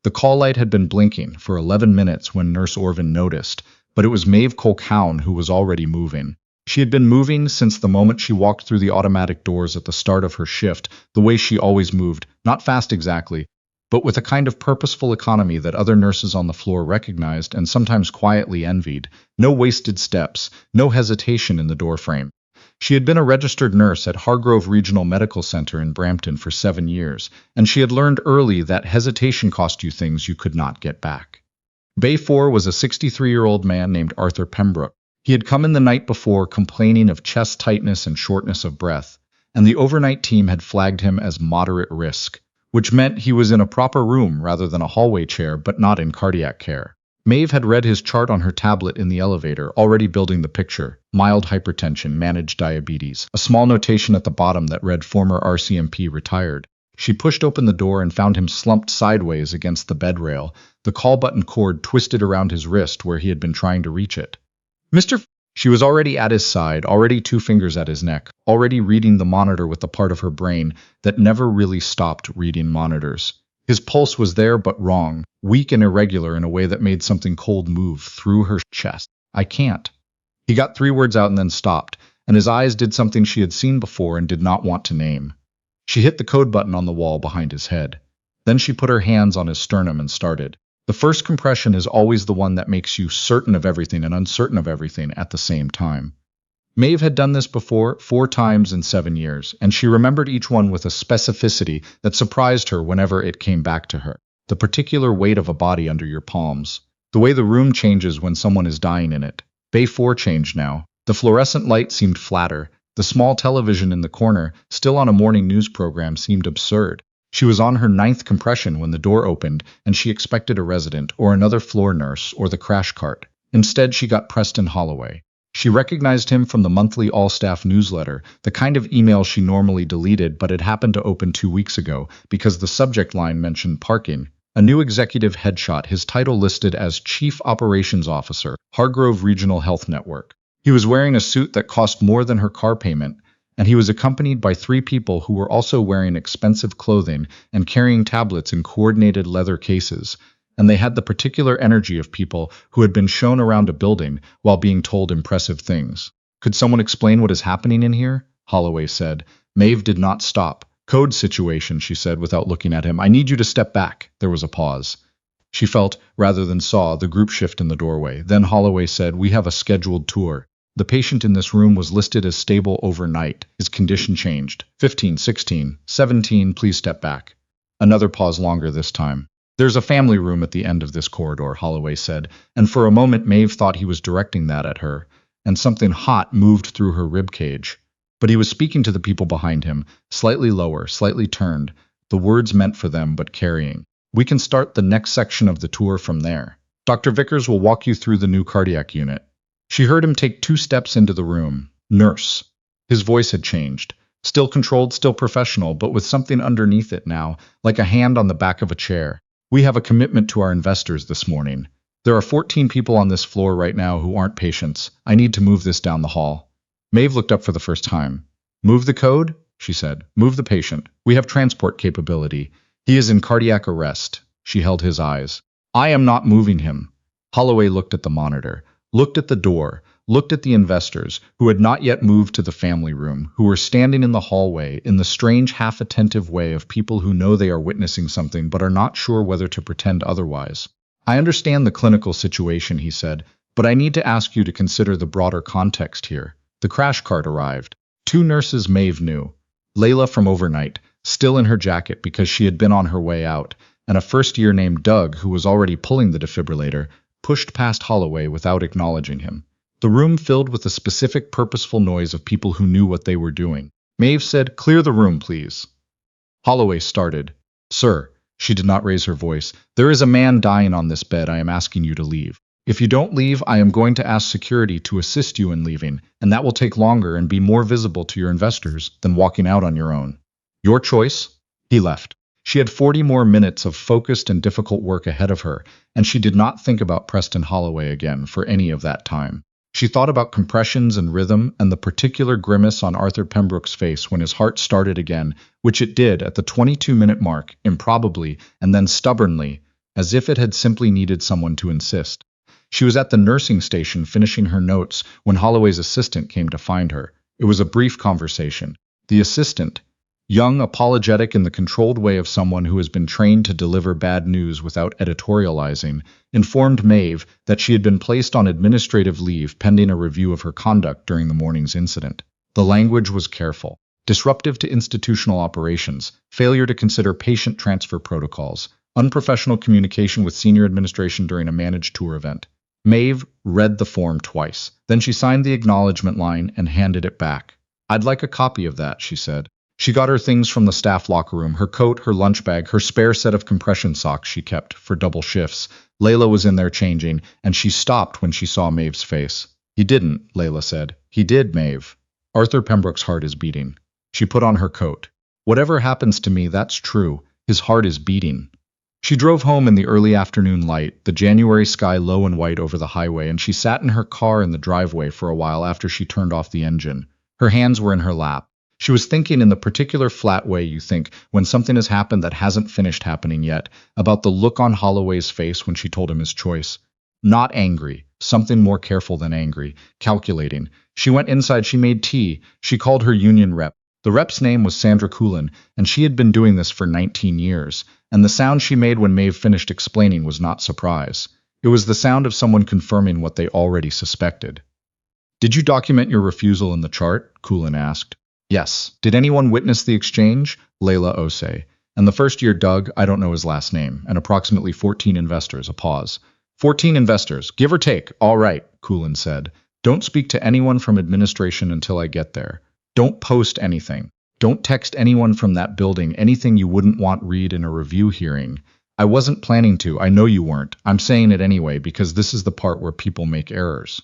The call light had been blinking for 11 minutes when Nurse Orvin noticed, but it was Maeve Colquhoun who was already moving. She had been moving since the moment she walked through the automatic doors at the start of her shift, the way she always moved, not fast exactly, but with a kind of purposeful economy that other nurses on the floor recognized and sometimes quietly envied. No wasted steps, no hesitation in the doorframe. She had been a registered nurse at Hargrove Regional Medical Center in Brampton for 7 years, and she had learned early that hesitation cost you things you could not get back. Bay 4 was a 63-year-old man named Arthur Pembroke. He had come in the night before complaining of chest tightness and shortness of breath, and the overnight team had flagged him as moderate risk, which meant he was in a proper room rather than a hallway chair, but not in cardiac care. Maeve had read his chart on her tablet in the elevator, already building the picture: mild hypertension, managed diabetes, a small notation at the bottom that read former RCMP retired. She pushed open the door and found him slumped sideways against the bed rail, the call button cord twisted around his wrist where he had been trying to reach it. Mr. She was already at his side, already 2 fingers at his neck, already reading the monitor with the part of her brain that never really stopped reading monitors. His pulse was there but wrong, weak and irregular in a way that made something cold move through her chest. I can't. He got 3 words out and then stopped, and his eyes did something she had seen before and did not want to name. She hit the code button on the wall behind his head. Then she put her hands on his sternum and started. The first compression is always the one that makes you certain of everything and uncertain of everything at the same time. Maeve had done this before 4 times in 7 years, and she remembered each one with a specificity that surprised her whenever it came back to her. The particular weight of a body under your palms. The way the room changes when someone is dying in it. Bay 4 changed now. The fluorescent light seemed flatter. The small television in the corner, still on a morning news program, seemed absurd. She was on her 9th compression when the door opened, and she expected a resident, or another floor nurse, or the crash cart. Instead, she got Preston Holloway. She recognized him from the monthly all-staff newsletter, the kind of email she normally deleted but had happened to open 2 weeks ago, because the subject line mentioned parking. A new executive headshot, his title listed as Chief Operations Officer, Hargrove Regional Health Network. He was wearing a suit that cost more than her car payment, and he was accompanied by 3 people who were also wearing expensive clothing and carrying tablets in coordinated leather cases, and they had the particular energy of people who had been shown around a building while being told impressive things. Could someone explain what is happening in here? Holloway said. Maeve did not stop. Code situation, she said without looking at him. I need you to step back. There was a pause. She felt, rather than saw, the group shift in the doorway. Then Holloway said, we have a scheduled tour. The patient in this room was listed as stable overnight. His condition changed. 15, 16, 17, please step back. Another pause longer this time. There's a family room at the end of this corridor, Holloway said, and for a moment Maeve thought he was directing that at her, and something hot moved through her ribcage. But he was speaking to the people behind him, slightly lower, slightly turned, the words meant for them but carrying. We can start the next section of the tour from there. Dr. Vickers will walk you through the new cardiac unit. She heard him take 2 steps into the room. Nurse. His voice had changed. Still controlled, still professional, but with something underneath it now, like a hand on the back of a chair. We have a commitment to our investors this morning. There are 14 people on this floor right now who aren't patients. I need to move this down the hall. Maeve looked up for the first time. Move the code? She said. Move the patient. We have transport capability. He is in cardiac arrest. She held his eyes. I am not moving him. Holloway looked at the monitor. Looked at the door, looked at the investors, who had not yet moved to the family room, who were standing in the hallway in the strange half-attentive way of people who know they are witnessing something but are not sure whether to pretend otherwise. I understand the clinical situation, he said, but I need to ask you to consider the broader context here. The crash cart arrived. 2 nurses Maeve knew. Layla from overnight, still in her jacket because she had been on her way out, and a first-year named Doug who was already pulling the defibrillator, pushed past Holloway without acknowledging him. The room filled with a specific purposeful noise of people who knew what they were doing. Maeve said, clear the room, please. Holloway started. Sir, she did not raise her voice, there is a man dying on this bed. I am asking you to leave. If you don't leave, I am going to ask security to assist you in leaving, and that will take longer and be more visible to your investors than walking out on your own. Your choice? He left. She had 40 more minutes of focused and difficult work ahead of her, and she did not think about Preston Holloway again for any of that time. She thought about compressions and rhythm and the particular grimace on Arthur Pembroke's face when his heart started again, which it did at the 22-minute mark, improbably, and then stubbornly, as if it had simply needed someone to insist. She was at the nursing station finishing her notes when Holloway's assistant came to find her. It was a brief conversation. The assistant, young, apologetic in the controlled way of someone who has been trained to deliver bad news without editorializing, informed Maeve that she had been placed on administrative leave pending a review of her conduct during the morning's incident. The language was careful. Disruptive to institutional operations, failure to consider patient transfer protocols, unprofessional communication with senior administration during a managed tour event. Maeve read the form twice. Then she signed the acknowledgement line and handed it back. "I'd like a copy of that," she said. She got her things from the staff locker room, her coat, her lunch bag, her spare set of compression socks she kept for double shifts. Layla was in there changing, and she stopped when she saw Maeve's face. "He didn't," Layla said. "He did, Maeve." Arthur Pembroke's heart is beating. She put on her coat. "Whatever happens to me, that's true. His heart is beating." She drove home in the early afternoon light, the January sky low and white over the highway, and she sat in her car in the driveway for a while after she turned off the engine. Her hands were in her lap. She was thinking in the particular flat way you think when something has happened that hasn't finished happening yet, about the look on Holloway's face when she told him his choice. Not angry, something more careful than angry, calculating. She went inside, she made tea, she called her union rep. The rep's name was Sandra Coulin, and she had been doing this for 19 years, and the sound she made when Maeve finished explaining was not surprise. It was the sound of someone confirming what they already suspected. "Did you document your refusal in the chart?" Coulin asked. "Yes." "Did anyone witness the exchange?" Layla Osei. "And the first year Doug, I don't know his last name, and approximately 14 investors." A pause. 14 investors, give or take. "All right," Coulin said. "Don't speak to anyone from administration until I get there. Don't post anything. Don't text anyone from that building anything you wouldn't want read in a review hearing. I wasn't planning to, I know you weren't. I'm saying it anyway because this is the part where people make errors."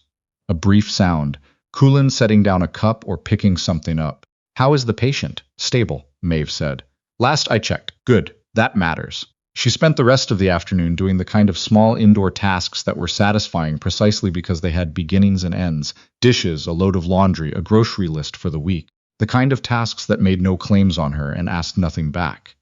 A brief sound. Coulin setting down a cup or picking something up. "How is the patient?" "Stable," Maeve said. "Last I checked. Good. That matters." She spent the rest of the afternoon doing the kind of small indoor tasks that were satisfying precisely because they had beginnings and ends, dishes, a load of laundry, a grocery list for the week, the kind of tasks that made no claims on her and asked nothing back.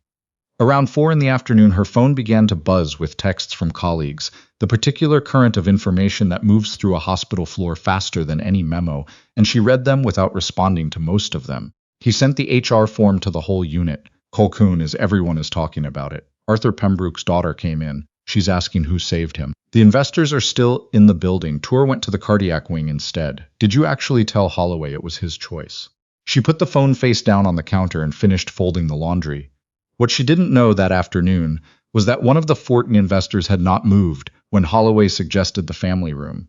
Around 4 in the afternoon, her phone began to buzz with texts from colleagues, the particular current of information that moves through a hospital floor faster than any memo, and she read them without responding to most of them. He sent the HR form to the whole unit. Colquhoun, as everyone is talking about it. Arthur Pembroke's daughter came in. She's asking who saved him. The investors are still in the building. Tour went to the cardiac wing instead. Did you actually tell Holloway it was his choice? She put the phone face down on the counter and finished folding the laundry. What she didn't know that afternoon was that one of the 14 investors had not moved when Holloway suggested the family room.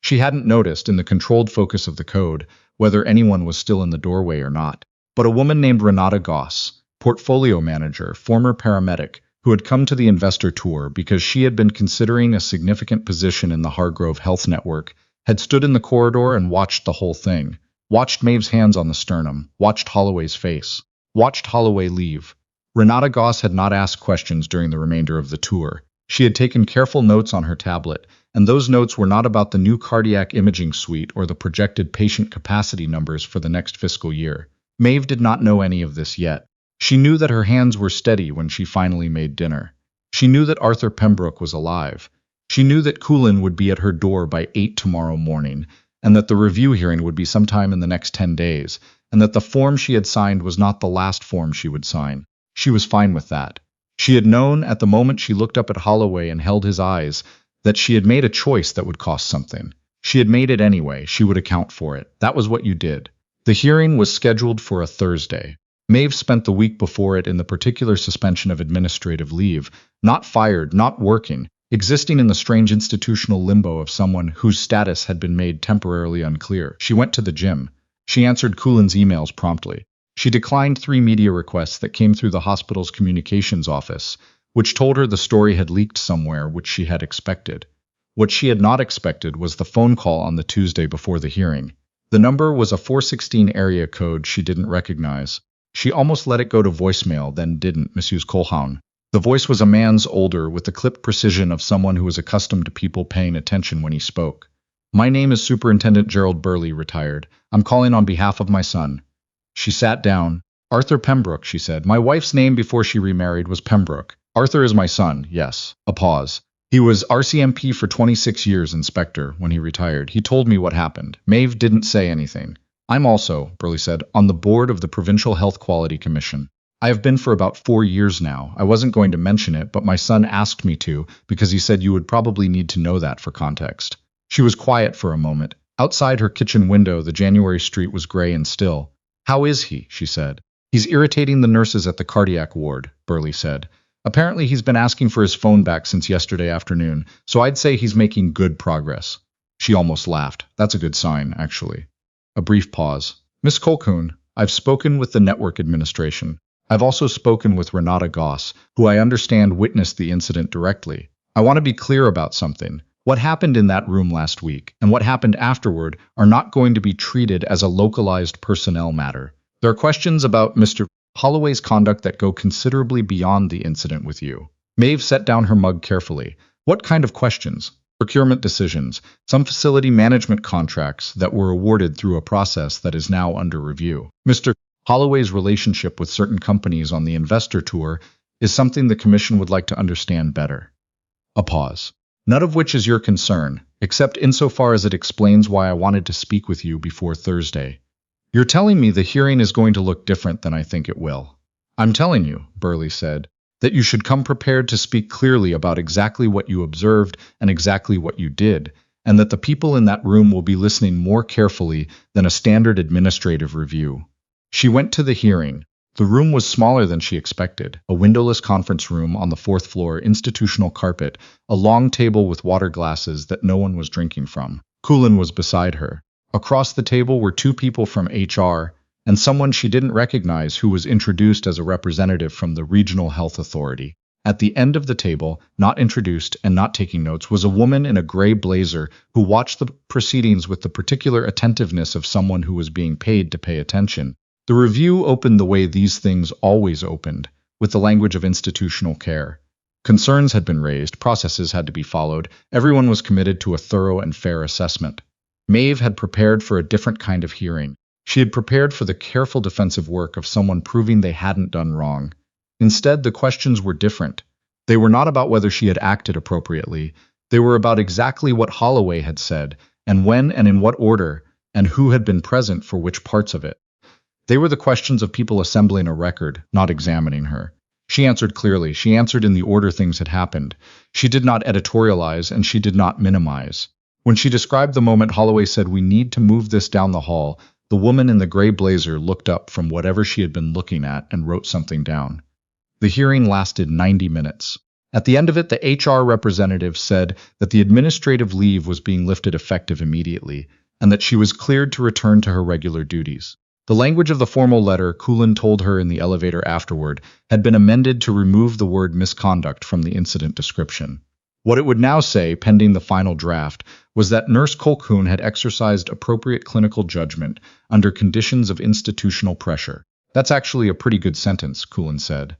She hadn't noticed, in the controlled focus of the code, whether anyone was still in the doorway or not. But a woman named Renata Goss, portfolio manager, former paramedic, who had come to the investor tour because she had been considering a significant position in the Hargrove Health Network, had stood in the corridor and watched the whole thing. Watched Maeve's hands on the sternum, watched Holloway's face, watched Holloway leave. Renata Goss had not asked questions during the remainder of the tour. She had taken careful notes on her tablet, and those notes were not about the new cardiac imaging suite or the projected patient capacity numbers for the next fiscal year. Maeve did not know any of this yet. She knew that her hands were steady when she finally made dinner. She knew that Arthur Pembroke was alive. She knew that Coulin would be at her door by 8 tomorrow morning, and that the review hearing would be sometime in the next 10 days, and that the form she had signed was not the last form she would sign. She was fine with that. She had known at the moment she looked up at Holloway and held his eyes that she had made a choice that would cost something. She had made it anyway. She would account for it. That was what you did. The hearing was scheduled for a Thursday. Maeve spent the week before it in the particular suspension of administrative leave, not fired, not working, existing in the strange institutional limbo of someone whose status had been made temporarily unclear. She went to the gym. She answered Coulin's emails promptly. She declined 3 media requests that came through the hospital's communications office, which told her the story had leaked somewhere, which she had expected. What she had not expected was the phone call on the Tuesday before the hearing. The number was a 416 area code she didn't recognize. She almost let it go to voicemail, then didn't, Mrs. Colquhoun. The voice was a man's, older, with the clipped precision of someone who was accustomed to people paying attention when he spoke. "My name is Superintendent Gerald Burley, retired. I'm calling on behalf of my son." She sat down. "Arthur Pembroke," she said. "My wife's name before she remarried was Pembroke. Arthur is my son, yes. A pause. He was RCMP for 26 years, Inspector, when he retired. He told me what happened. Maeve didn't say anything. I'm also, Burley said, on the board of the Provincial Health Quality Commission. I have been for about 4 years now. I wasn't going to mention it, but my son asked me to because he said you would probably need to know that for context. She was quiet for a moment. Outside her kitchen window, the January street was gray and still. How is he? She said. He's irritating the nurses at the cardiac ward, Burley said. Apparently he's been asking for his phone back since yesterday afternoon, so I'd say he's making good progress. She almost laughed. That's a good sign, actually. A brief pause. Miss Colquhoun, I've spoken with the network administration. I've also spoken with Renata Goss, who I understand witnessed the incident directly. I want to be clear about something. What happened in that room last week and what happened afterward are not going to be treated as a localized personnel matter. There are questions about Mr. Holloway's conduct that go considerably beyond the incident with you. Maeve set down her mug carefully. What kind of questions? Procurement decisions, some facility management contracts that were awarded through a process that is now under review. Mr. Holloway's relationship with certain companies on the investor tour is something the Commission would like to understand better. A pause. None of which is your concern, except insofar as it explains why I wanted to speak with you before Thursday. You're telling me the hearing is going to look different than I think it will. I'm telling you, Burley said, that you should come prepared to speak clearly about exactly what you observed and exactly what you did, and that the people in that room will be listening more carefully than a standard administrative review. She went to the hearing. The room was smaller than she expected, a windowless conference room on the 4th floor, institutional carpet, a long table with water glasses that no one was drinking from. Colquhoun was beside her. Across the table were 2 people from HR, and someone she didn't recognize who was introduced as a representative from the Regional Health Authority. At the end of the table, not introduced and not taking notes, was a woman in a gray blazer who watched the proceedings with the particular attentiveness of someone who was being paid to pay attention. The review opened the way these things always opened, with the language of institutional care. Concerns had been raised, processes had to be followed, everyone was committed to a thorough and fair assessment. Maeve had prepared for a different kind of hearing. She had prepared for the careful defensive work of someone proving they hadn't done wrong. Instead, the questions were different. They were not about whether she had acted appropriately. They were about exactly what Holloway had said, and when and in what order, and who had been present for which parts of it. They were the questions of people assembling a record, not examining her. She answered clearly. She answered in the order things had happened. She did not editorialize, and she did not minimize. When she described the moment Holloway said, "We need to move this down the hall," the woman in the gray blazer looked up from whatever she had been looking at and wrote something down. The hearing lasted 90 minutes. At the end of it, the HR representative said that the administrative leave was being lifted effective immediately, and that she was cleared to return to her regular duties. The language of the formal letter, Colquhoun told her in the elevator afterward, had been amended to remove the word misconduct from the incident description. What it would now say, pending the final draft, was that Nurse Colquhoun had exercised appropriate clinical judgment under conditions of institutional pressure. That's actually a pretty good sentence, Colquhoun said.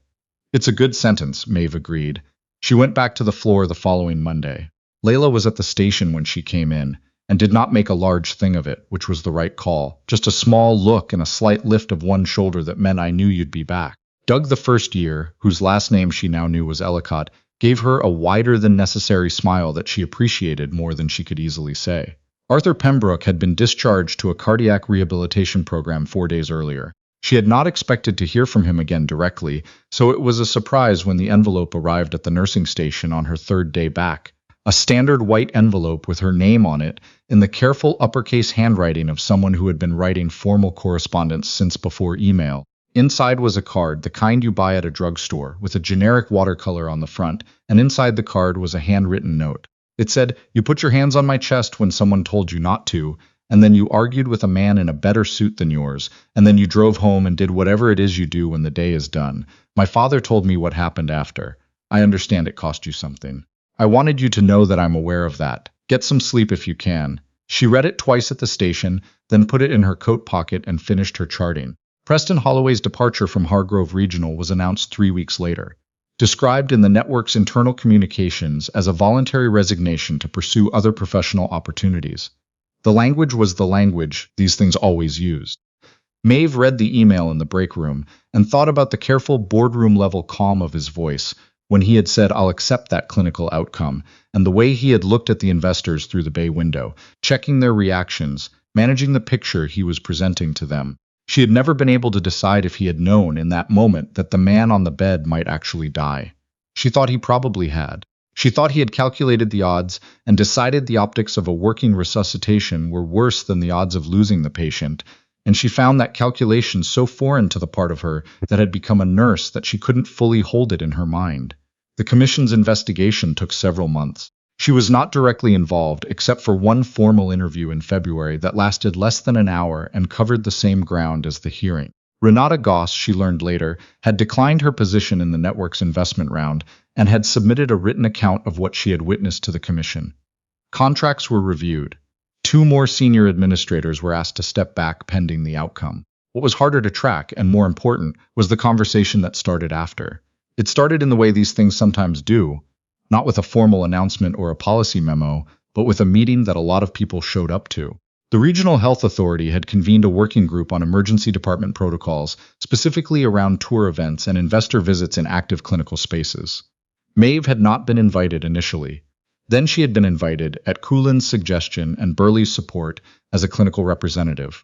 It's a good sentence, Maeve agreed. She went back to the floor the following Monday. Layla was at the station when she came in, and did not make a large thing of it, which was the right call. Just a small look and a slight lift of one shoulder that meant "I knew you'd be back." Doug, the first year, whose last name she now knew was Ellicott, gave her a wider-than-necessary smile that she appreciated more than she could easily say. Arthur Pembroke had been discharged to a cardiac rehabilitation program 4 days earlier. She had not expected to hear from him again directly, so it was a surprise when the envelope arrived at the nursing station on her 3rd day back. A standard white envelope with her name on it in the careful uppercase handwriting of someone who had been writing formal correspondence since before email. Inside was a card, the kind you buy at a drugstore, with a generic watercolor on the front, and inside the card was a handwritten note. It said, "You put your hands on my chest when someone told you not to, and then you argued with a man in a better suit than yours, and then you drove home and did whatever it is you do when the day is done. My father told me what happened after. I understand it cost you something. I wanted you to know that I'm aware of that. Get some sleep if you can." She read it twice at the station, then put it in her coat pocket and finished her charting. Preston Holloway's departure from Hargrove Regional was announced 3 weeks later, described in the network's internal communications as a voluntary resignation to pursue other professional opportunities. The language was the language these things always used. Maeve read the email in the break room and thought about the careful boardroom-level calm of his voice when he had said, "I'll accept that clinical outcome," and the way he had looked at the investors through the bay window, checking their reactions, managing the picture he was presenting to them. She had never been able to decide if he had known in that moment that the man on the bed might actually die. She thought he probably had. She thought he had calculated the odds and decided the optics of a working resuscitation were worse than the odds of losing the patient, and she found that calculation so foreign to the part of her that had become a nurse that she couldn't fully hold it in her mind. The commission's investigation took several months. She was not directly involved, except for one formal interview in February that lasted less than an hour and covered the same ground as the hearing. Renata Goss, she learned later, had declined her position in the network's investment round and had submitted a written account of what she had witnessed to the commission. Contracts were reviewed. 2 more senior administrators were asked to step back pending the outcome. What was harder to track, and more important, was the conversation that started after. It started in the way these things sometimes do, not with a formal announcement or a policy memo, but with a meeting that a lot of people showed up to. The Regional Health Authority had convened a working group on emergency department protocols, specifically around tour events and investor visits in active clinical spaces. Maeve had not been invited initially. Then she had been invited, at Colquhoun's suggestion and Burley's support, as a clinical representative.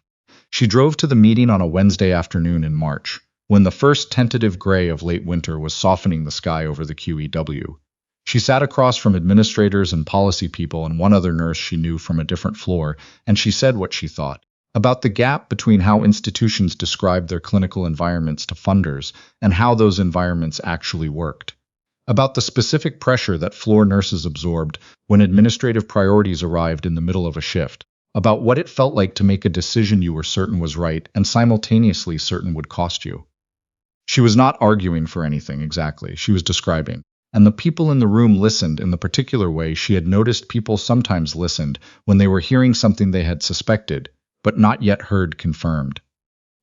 She drove to the meeting on a Wednesday afternoon in March, when the first tentative gray of late winter was softening the sky over the QEW. She sat across from administrators and policy people and one other nurse she knew from a different floor, and she said what she thought about the gap between how institutions described their clinical environments to funders and how those environments actually worked. About the specific pressure that floor nurses absorbed when administrative priorities arrived in the middle of a shift. About what it felt like to make a decision you were certain was right and simultaneously certain would cost you. She was not arguing for anything exactly, she was describing. And the people in the room listened in the particular way she had noticed people sometimes listened when they were hearing something they had suspected, but not yet heard confirmed.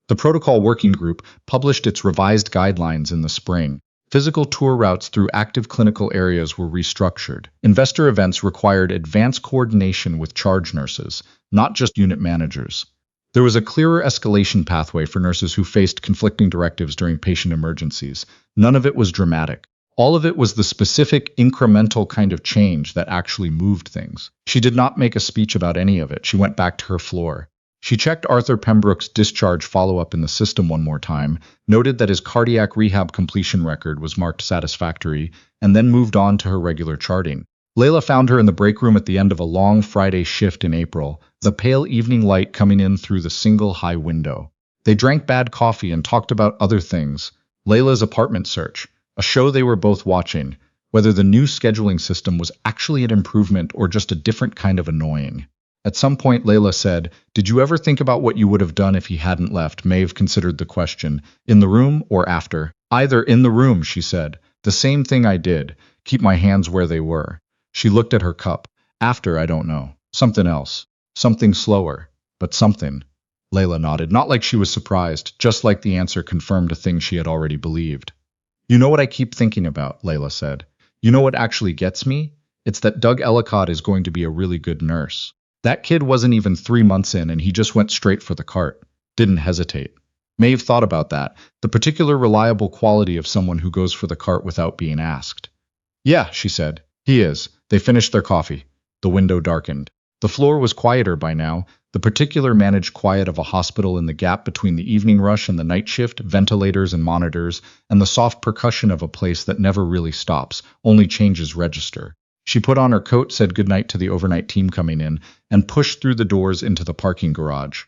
The Protocol Working Group published its revised guidelines in the spring. Physical tour routes through active clinical areas were restructured. Investor events required advanced coordination with charge nurses, not just unit managers. There was a clearer escalation pathway for nurses who faced conflicting directives during patient emergencies. None of it was dramatic. All of it was the specific, incremental kind of change that actually moved things. She did not make a speech about any of it. She went back to her floor. She checked Arthur Pembroke's discharge follow-up in the system one more time, noted that his cardiac rehab completion record was marked satisfactory, and then moved on to her regular charting. Layla found her in the break room at the end of a long Friday shift in April, the pale evening light coming in through the single high window. They drank bad coffee and talked about other things. Layla's apartment search, a show they were both watching, whether the new scheduling system was actually an improvement or just a different kind of annoying. At some point, Layla said, "Did you ever think about what you would have done if he hadn't left?" Maeve considered the question. "In the room or after?" "Either in the room," she said. "The same thing I did. Keep my hands where they were." She looked at her cup. "After, I don't know. Something else. Something slower. But something." Layla nodded, not like she was surprised, just like the answer confirmed a thing she had already believed. "You know what I keep thinking about," Layla said. "You know what actually gets me? It's that Doug Ellicott is going to be a really good nurse. That kid wasn't even 3 months in and he just went straight for the cart. Didn't hesitate." Maeve thought about that, the particular reliable quality of someone who goes for the cart without being asked. "Yeah," she said. "He is." They finished their coffee. The window darkened. The floor was quieter by now, the particular managed quiet of a hospital in the gap between the evening rush and the night shift, ventilators and monitors, and the soft percussion of a place that never really stops, only changes register. She put on her coat, said goodnight to the overnight team coming in, and pushed through the doors into the parking garage.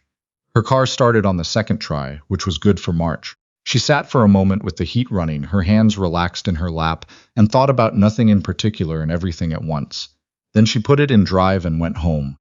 Her car started on the second try, which was good for March. She sat for a moment with the heat running, her hands relaxed in her lap, and thought about nothing in particular and everything at once. Then she put it in drive and went home.